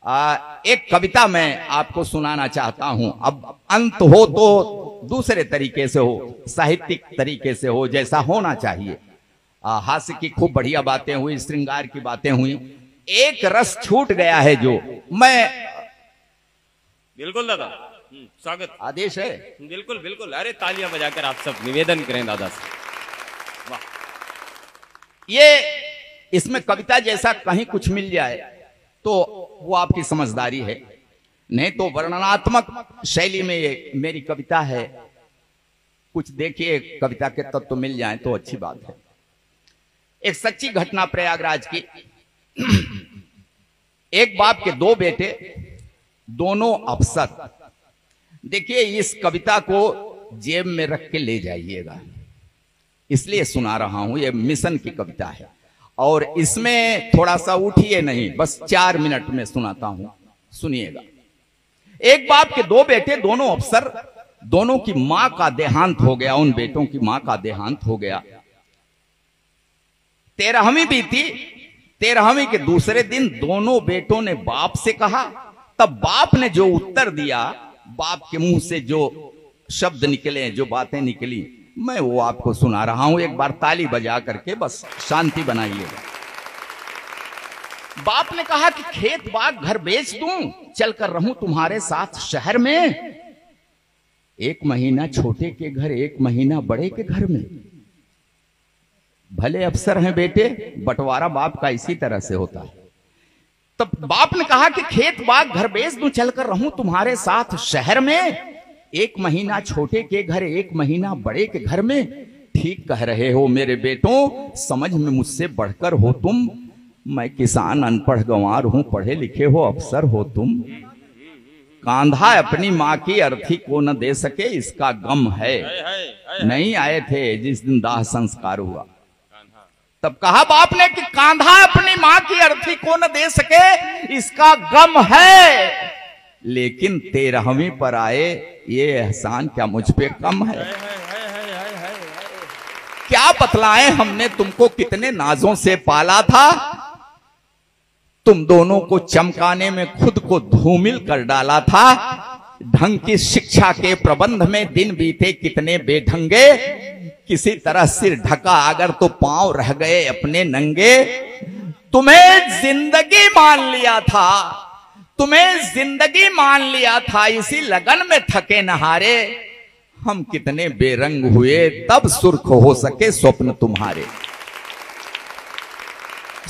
एक कविता मैं आपको सुनाना चाहता हूं। अब अंत हो तो दूसरे तरीके से हो, साहित्यिक तरीके से हो, जैसा होना चाहिए। हास्य की खूब बढ़िया बातें हुई, श्रृंगार की बातें हुई, एक रस छूट गया है जो मैं। बिल्कुल दादा, स्वागत, आदेश है। बिल्कुल बिल्कुल, अरे तालियां बजाकर आप सब निवेदन करें दादा से। वाह, ये इसमें कविता जैसा कहीं कुछ मिल जाए तो वो आपकी समझदारी है, नहीं तो वर्णनात्मक शैली में ये मेरी कविता है। कुछ देखिए कविता के तत्व तो मिल जाए तो अच्छी बात है। एक सच्ची घटना प्रयागराज की। एक बाप के दो बेटे, दोनों अफसर। देखिए इस कविता को जेब में रख के ले जाइएगा, इसलिए सुना रहा हूं। यह मिशन की कविता है और इसमें थोड़ा सा उठिए नहीं, बस 4 मिनट में सुनाता हूं, सुनिएगा। एक बाप के दो बेटे, दोनों अफसर, दोनों की मां का देहांत हो गया। उन बेटों की मां का देहांत हो गया। 13वीं बीती। 13वीं के दूसरे दिन दोनों बेटों ने बाप से कहा। तब बाप ने जो उत्तर दिया, बाप के मुंह से जो शब्द निकले, जो बातें निकली, मैं वो आपको सुना रहा हूं। एक बार ताली बजा करके बस शांति बनाइएगा। बाप ने कहा कि खेत बाग घर बेच दूं, चलकर रहूं तुम्हारे साथ शहर में। 1 महीना छोटे के घर, 1 महीना बड़े के घर में। भले अफसर हैं बेटे, बंटवारा बाप का इसी तरह से होता है। तब बाप ने कहा कि खेत बाग घर बेच दूं, चलकर रहूं तुम्हारे साथ शहर में। 1 महीना छोटे के घर, 1 महीना बड़े के घर में। ठीक कह रहे हो मेरे बेटों, समझ में मुझसे बढ़कर हो तुम। मैं किसान अनपढ़ गंवार हूं, पढ़े लिखे हो अफसर हो तुम। कांधा अपनी मां की अर्थी को न दे सके, इसका गम है। नहीं आए थे जिस दिन दाह संस्कार हुआ। तब कहा बाप ने कि कांधा अपनी मां की अर्थी को न दे सके, इसका गम है। लेकिन 13वीं पर आए, ये एहसान क्या मुझ पे कम है? क्या बतलाएं, हमने तुमको कितने नाजों से पाला था। तुम दोनों को चमकाने में खुद को धूमिल कर डाला था। ढंग की शिक्षा के प्रबंध में दिन बीते कितने बेढंगे। किसी तरह सिर ढका अगर तो पांव रह गए अपने नंगे। तुम्हें जिंदगी मान लिया था, तुम्हें जिंदगी मान लिया था, इसी लगन में थके नहारे। हम कितने बेरंग हुए, तब सुर्ख हो सके स्वप्न तुम्हारे।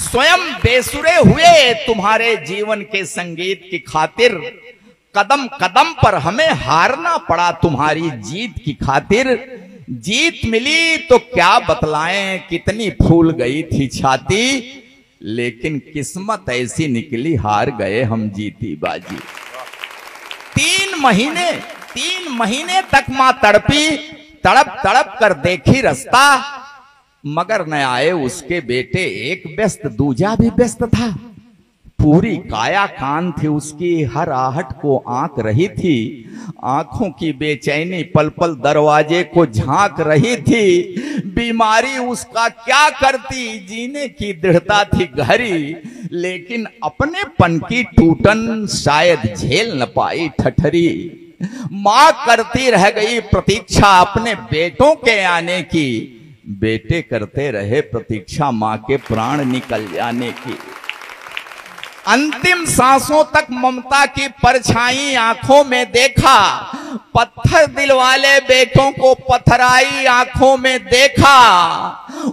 स्वयं बेसुरे हुए तुम्हारे जीवन के संगीत की खातिर। कदम कदम पर हमें हारना पड़ा तुम्हारी जीत की खातिर। जीत मिली तो क्या बतलाएं, कितनी फूल गई थी छाती। लेकिन किस्मत ऐसी निकली, हार गए हम जीती बाजी। 3 महीने तक मां तड़पी, तड़प तड़प कर देखी रास्ता। मगर न आए उसके बेटे, एक व्यस्त दूजा भी व्यस्त था। पूरी काया कान थी उसकी, हर आहट को आंक रही थी। आंखों की बेचैनी पल पल दरवाजे को झांक रही थी। बीमारी उसका क्या करती, जीने की दृढ़ता थी गहरी। लेकिन अपने पन की टूटन शायद झेल न पाई ठठरी। मां करती रह गई प्रतीक्षा अपने बेटों के आने की। बेटे करते रहे प्रतीक्षा मां के प्राण निकल जाने की। अंतिम सांसों तक ममता की परछाई आंखों में देखा। पत्थर दिल वाले बेटों को पथराई आंखों में देखा।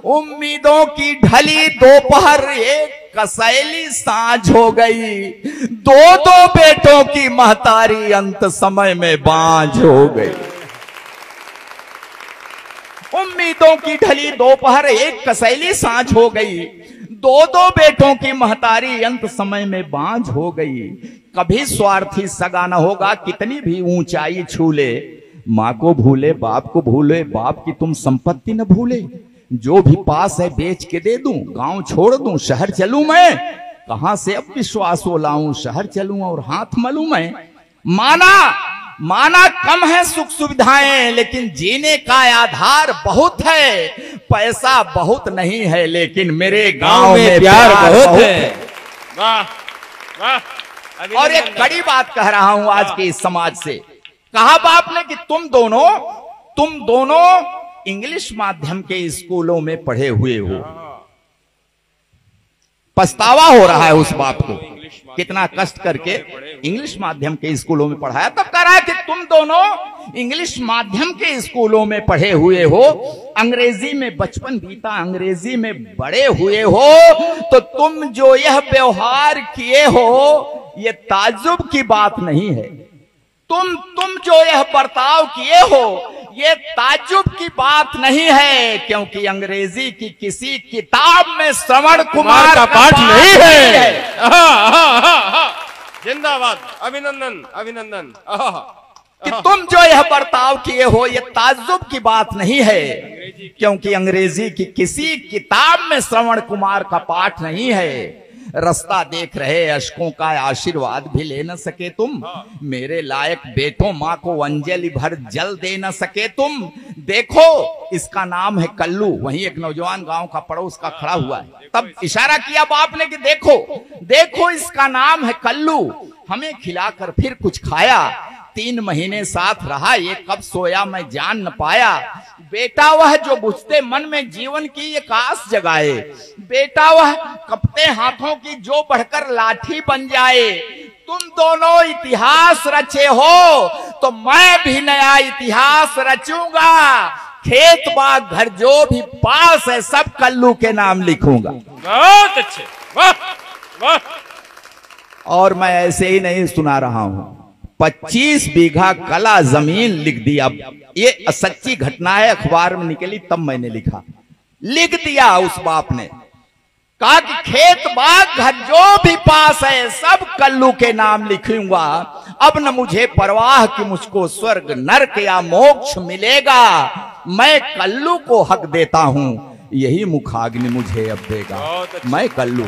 उम्मीदों की ढली दोपहर, एक कसैली सांझ हो गई। 2 बेटों की महतारी अंत समय में बांझ हो गई। उम्मीदों की ढली दोपहर, एक कसैली सांझ हो गई। 2 बेटों की महतारी अंत समय में बांझ हो गई। कभी स्वार्थी सगा न होगा, कितनी भी ऊंचाई छू ले। मां को भूले, बाप को भूले, बाप की तुम संपत्ति न भूले। जो भी पास है बेच के दे दूं, गांव छोड़ दूं, शहर चलूं मैं। कहां से अब विश्वास वो लाऊं, शहर चलूं और हाथ मलूं मैं। माना कम है सुख सुविधाएं, लेकिन जीने का आधार बहुत है। पैसा बहुत नहीं है, लेकिन मेरे गांव में प्यार बहुत है। वाह वाह, और एक कड़ी बात कह रहा हूं आज के इस समाज से। कहा बाप ने कि तुम दोनों इंग्लिश माध्यम के स्कूलों में पढ़े हुए हो। पछतावा हो रहा है उस बाप को, कितना कष्ट करके इंग्लिश माध्यम के स्कूलों में पढ़ाया। तब कह रहा है कि तुम दोनों इंग्लिश माध्यम के स्कूलों में पढ़े हुए हो, अंग्रेजी में बचपन बीता, अंग्रेजी में बड़े हुए हो, तो तुम जो यह व्यवहार किए हो ये ताज्जुब की बात नहीं है। तुम जो यह बर्ताव किए हो ये ताज्जुब की बात नहीं है, क्योंकि अंग्रेजी की किसी किताब में श्रवण कुमार का पाठ नहीं है। जिंदाबाद, अभिनंदन अभिनंदन। कि तुम जो यह बर्ताव किए हो ये ताज्जुब की बात नहीं है, क्योंकि अंग्रेजी की किसी किताब में श्रवण कुमार का पाठ नहीं है। रास्ता देख रहे अशकों का आशीर्वाद भी ले न सके तुम, मेरे लायक बेटों माँ को अंजलि भर जल दे न सके तुम। देखो इसका नाम है कल्लू। वहीं एक नौजवान गांव का पड़ोस का खड़ा हुआ है, तब इशारा किया बाप ने कि देखो इसका नाम है कल्लू। हमें खिलाकर फिर कुछ खाया, 3 महीने साथ रहा, ये कब सोया मैं जान न पाया। बेटा वह जो बुझते मन में जीवन की एक आस जगाए, बेटा वह कपते हाथों की जो बढ़कर लाठी बन जाए। तुम दोनों इतिहास रचे हो तो मैं भी नया इतिहास रचूंगा। खेत बाग घर जो भी पास है सब कल्लू के नाम लिखूंगा। बहुत अच्छे, वाह वाह। और मैं ऐसे ही नहीं सुना रहा हूं, 25 बीघा कला जमीन लिख दिया। ये सच्ची घटना है, अखबार में निकली तब मैंने लिख दिया। उस बाप ने कहा कि खेत बाग घर जो भी पास है सब कल्लू के नाम लिखूंगा। अब न मुझे परवाह कि मुझको स्वर्ग नरक या मोक्ष मिलेगा, मैं कल्लू को हक देता हूं, यही मुखाग्नि मुझे अब देगा। मैं कल्लू